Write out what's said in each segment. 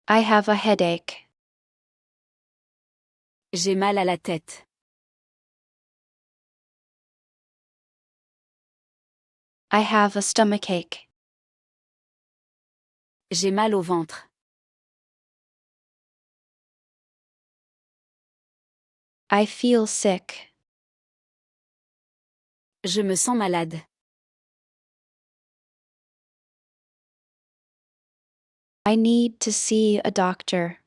I have a headache. J'ai mal à la tête. I have a stomachache. J'ai mal au ventre. I feel sick. Je me sens malade. I need to see a doctor.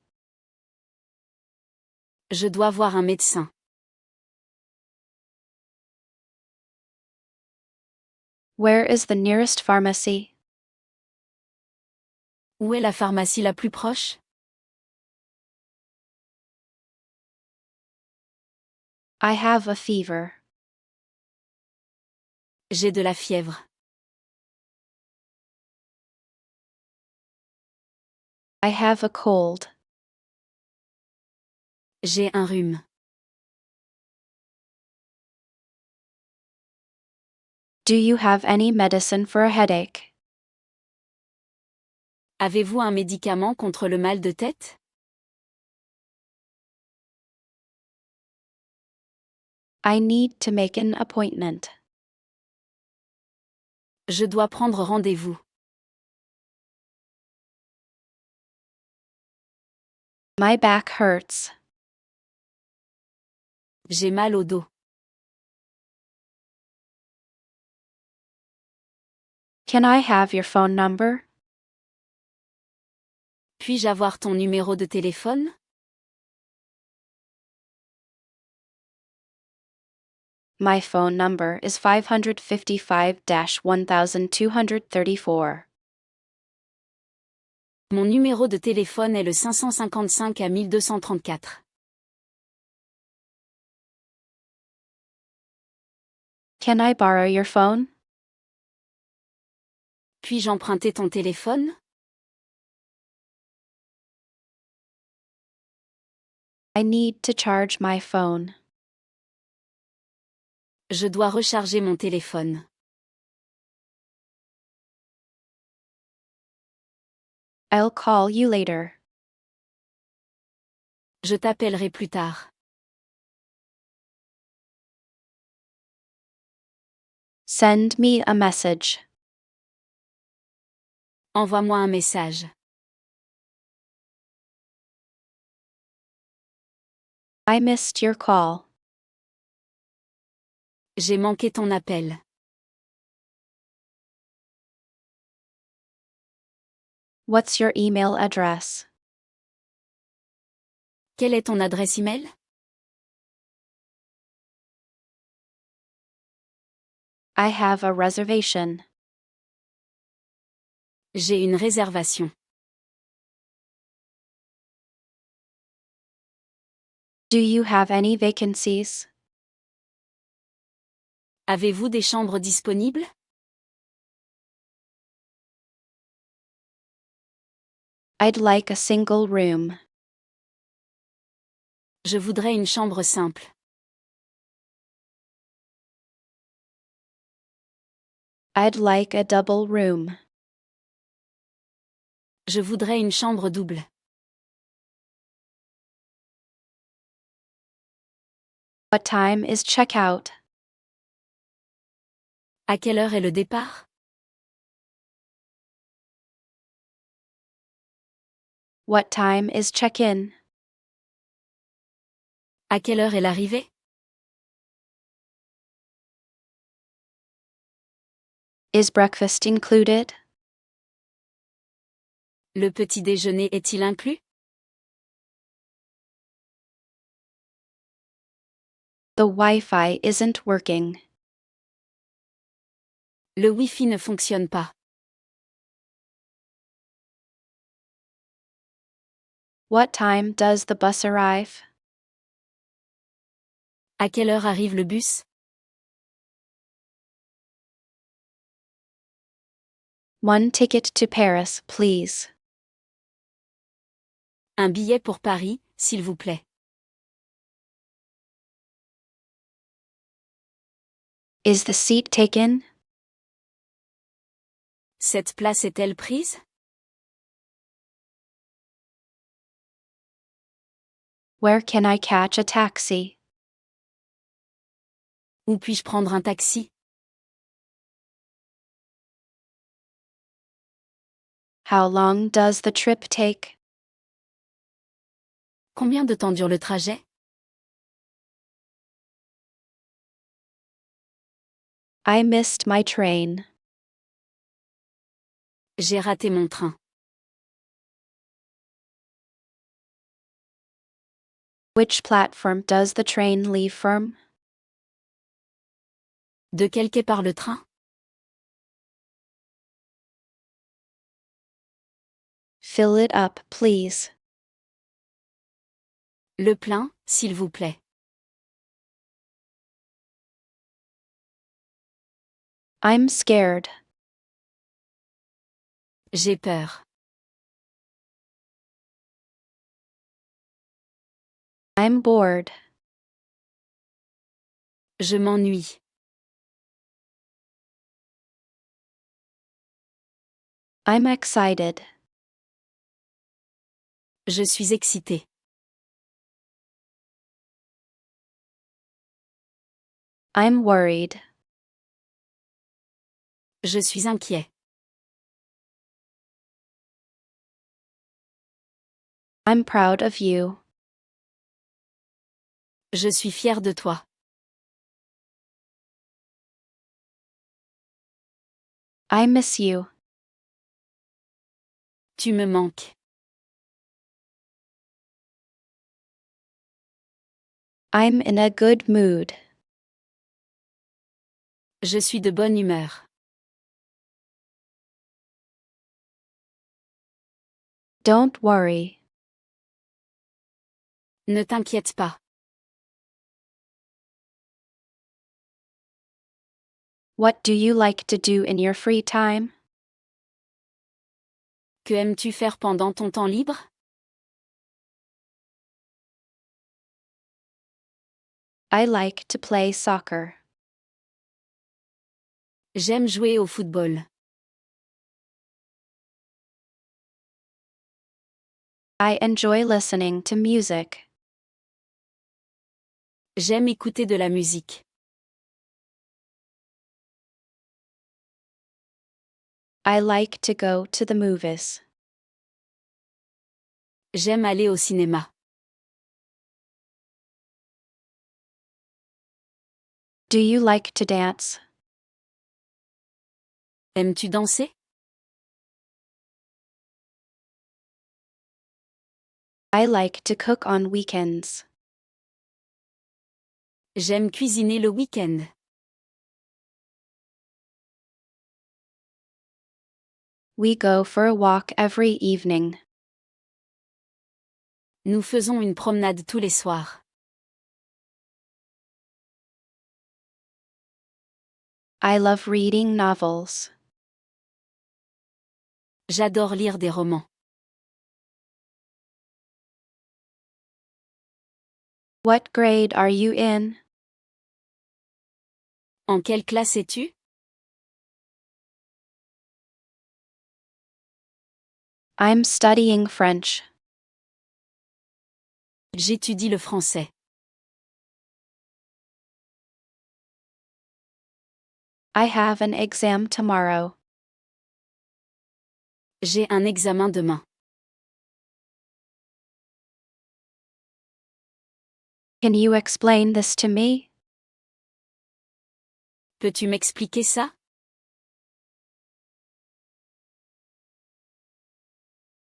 Je dois voir un médecin. Where is the nearest pharmacy? Où est la pharmacie la plus proche? I have a fever. J'ai de la fièvre. I have a cold. J'ai un rhume. Do you have any medicine for a headache? Avez-vous un médicament contre le mal de tête? I need to make an appointment. Je dois prendre rendez-vous. My back hurts. J'ai mal au dos. Can I have your phone number? Puis-je avoir ton numéro de téléphone? My phone number is 555-1234. Mon numéro de téléphone est le 555 à 1234. Can I borrow your phone? Puis-je emprunter ton téléphone? I need to charge my phone. Je dois recharger mon téléphone. I'll call you later. Je t'appellerai plus tard. Send me a message. Envoie-moi un message. I missed your call. J'ai manqué ton appel. What's your email address? Quelle est ton adresse email? I have a reservation. J'ai une réservation. Do you have any vacancies? Avez-vous des chambres disponibles? I'd like a single room. Je voudrais une chambre simple. I'd like a double room. Je voudrais une chambre double. What time is checkout? À quelle heure est le départ? What time is check-in? À quelle heure est l'arrivée? Is breakfast included? Le petit déjeuner est-il inclus? The Wi-Fi isn't working. Le Wi-Fi ne fonctionne pas. What time does the bus arrive? À quelle heure arrive le bus? One ticket to Paris, please. Un billet pour Paris, s'il vous plaît. Is the seat taken? Cette place est-elle prise? Where can I catch a taxi? Où puis-je prendre un taxi? How long does the trip take? Combien de temps dure le trajet? I missed my train. J'ai raté mon train. Which platform does the train leave from? De quel quai part le train? Fill it up, please. Le plein, s'il vous plaît. I'm scared. J'ai peur. I'm bored. Je m'ennuie. I'm excited. Je suis excité. I'm worried. Je suis inquiet. I'm proud of you. Je suis fier de toi. I miss you. Tu me manques. I'm in a good mood. Je suis de bonne humeur. Don't worry. Ne t'inquiète pas. What do you like to do in your free time? Que aimes-tu faire pendant ton temps libre? I like to play soccer. J'aime jouer au football. I enjoy listening to music. J'aime écouter de la musique. I like to go to the movies. J'aime aller au cinéma. Do you like to dance? Aimes-tu danser? I like to cook on weekends. J'aime cuisiner le week-end. We go for a walk every evening. Nous faisons une promenade tous les soirs. I love reading novels. J'adore lire des romans. What grade are you in? En quelle classe es-tu? I'm studying French. J'étudie le français. I have an exam tomorrow. J'ai un examen demain. Can you explain this to me? Peux-tu m'expliquer ça?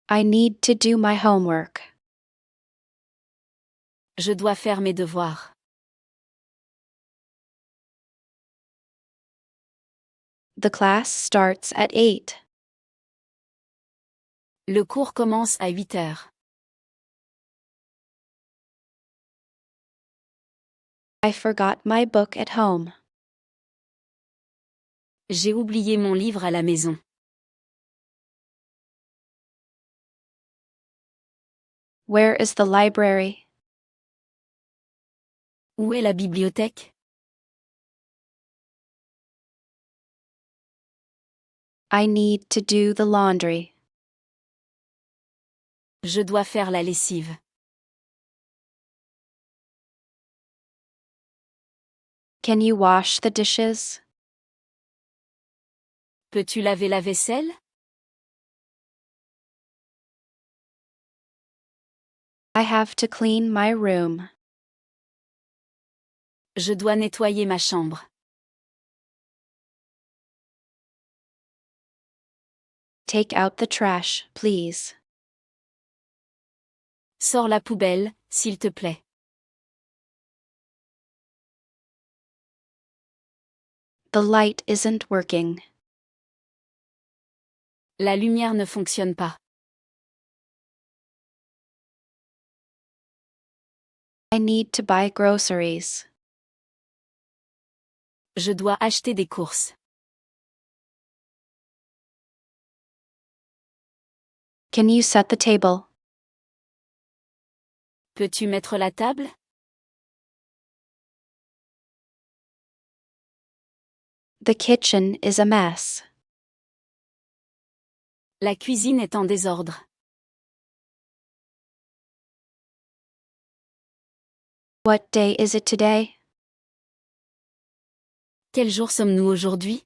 I need to do my homework. Je dois faire mes devoirs. The class starts at 8. Le cours commence à 8 heures. I forgot my book at home. J'ai oublié mon livre à la maison. Where is the library? Où est la bibliothèque? I need to do the laundry. Je dois faire la lessive. Can you wash the dishes? Peux-tu laver la vaisselle? I have to clean my room. Je dois nettoyer ma chambre. Take out the trash, please. Sors la poubelle, s'il te plaît. The light isn't working. La lumière ne fonctionne pas. I need to buy groceries. Je dois acheter des courses. Can you set the table? Peux-tu mettre la table? The kitchen is a mess. La cuisine est en désordre. What day is it today? Quel jour sommes-nous aujourd'hui?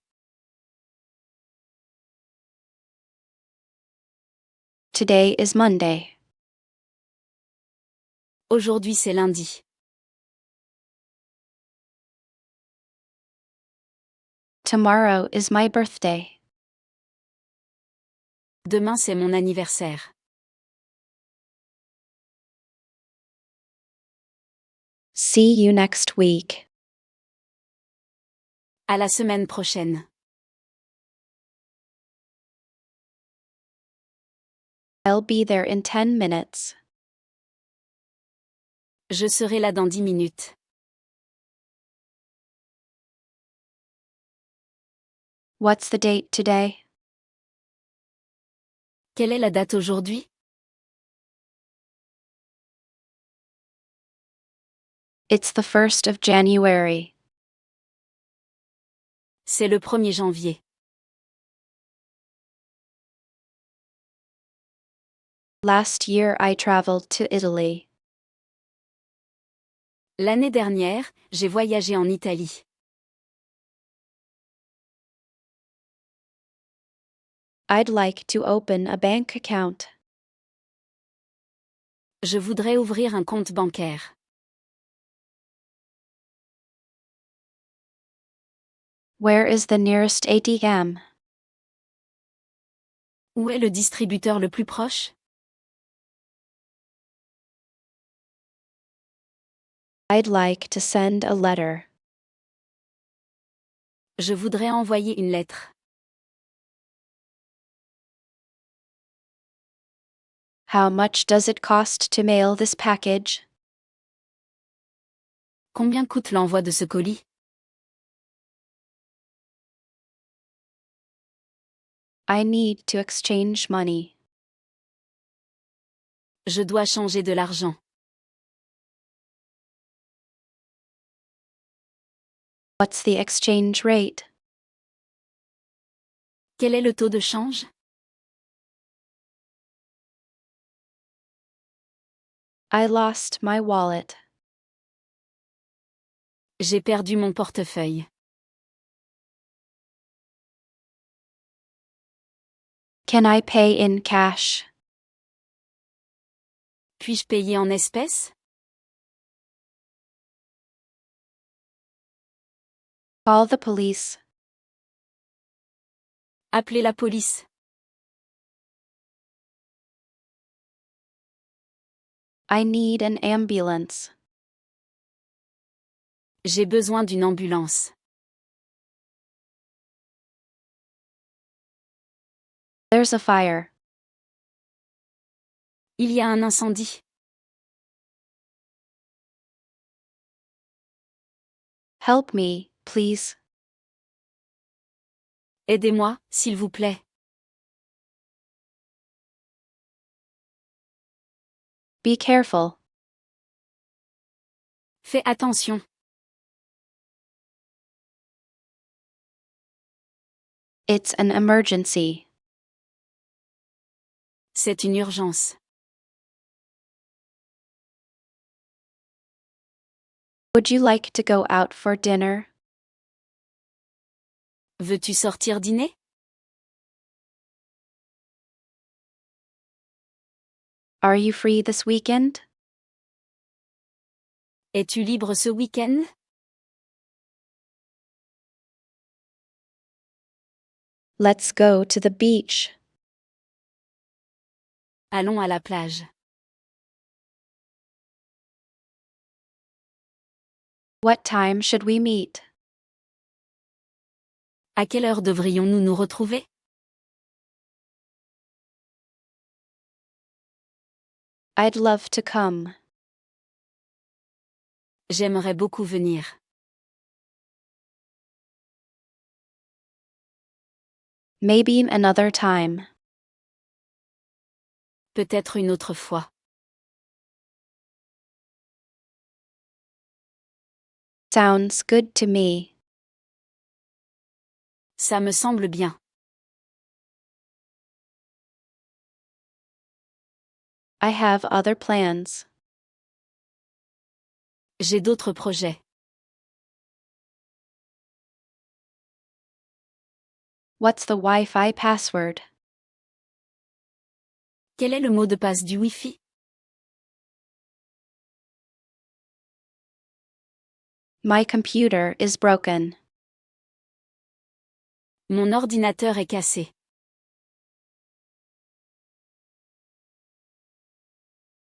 Today is Monday. Aujourd'hui c'est lundi. Tomorrow is my birthday. Demain c'est mon anniversaire. See you next week. À la semaine prochaine. I'll be there in 10 minutes. Je serai là dans 10 minutes. What's the date today? Quelle est la date aujourd'hui? It's the 1st of January. C'est le 1er janvier. Last year I traveled to Italy. L'année dernière, j'ai voyagé en Italie. I'd like to open a bank account. Je voudrais ouvrir un compte bancaire. Where is the nearest ATM? Où est le distributeur le plus proche? I'd like to send a letter. Je voudrais envoyer une lettre. How much does it cost to mail this package? Combien coûte l'envoi de ce colis? I need to exchange money. Je dois changer de l'argent. What's the exchange rate? Quel est le taux de change? I lost my wallet. J'ai perdu mon portefeuille. Can I pay in cash? Puis-je payer en espèces? Call the police. Appelez la police. I need an ambulance. J'ai besoin d'une ambulance. There's a fire. Il y a un incendie. Help me, please. Aidez-moi, s'il vous plaît. Be careful. Fais attention. It's an emergency. C'est une urgence. Would you like to go out for dinner? Veux-tu sortir dîner? Are you free this weekend? Es-tu libre ce week-end? Let's go to the beach. Allons à la plage. What time should we meet? À quelle heure devrions-nous nous retrouver? I'd love to come. J'aimerais beaucoup venir. Maybe another time. Peut-être une autre fois. Sounds good to me. Ça me semble bien. I have other plans. J'ai d'autres projets. What's the Wi-Fi password? Quel est le mot de passe du Wi-Fi? My computer is broken. Mon ordinateur est cassé.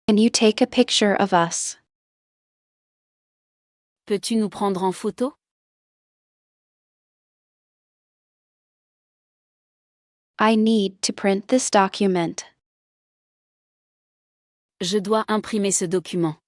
Can you take a picture of us? Peux-tu nous prendre en photo? I need to print this document. Je dois imprimer ce document.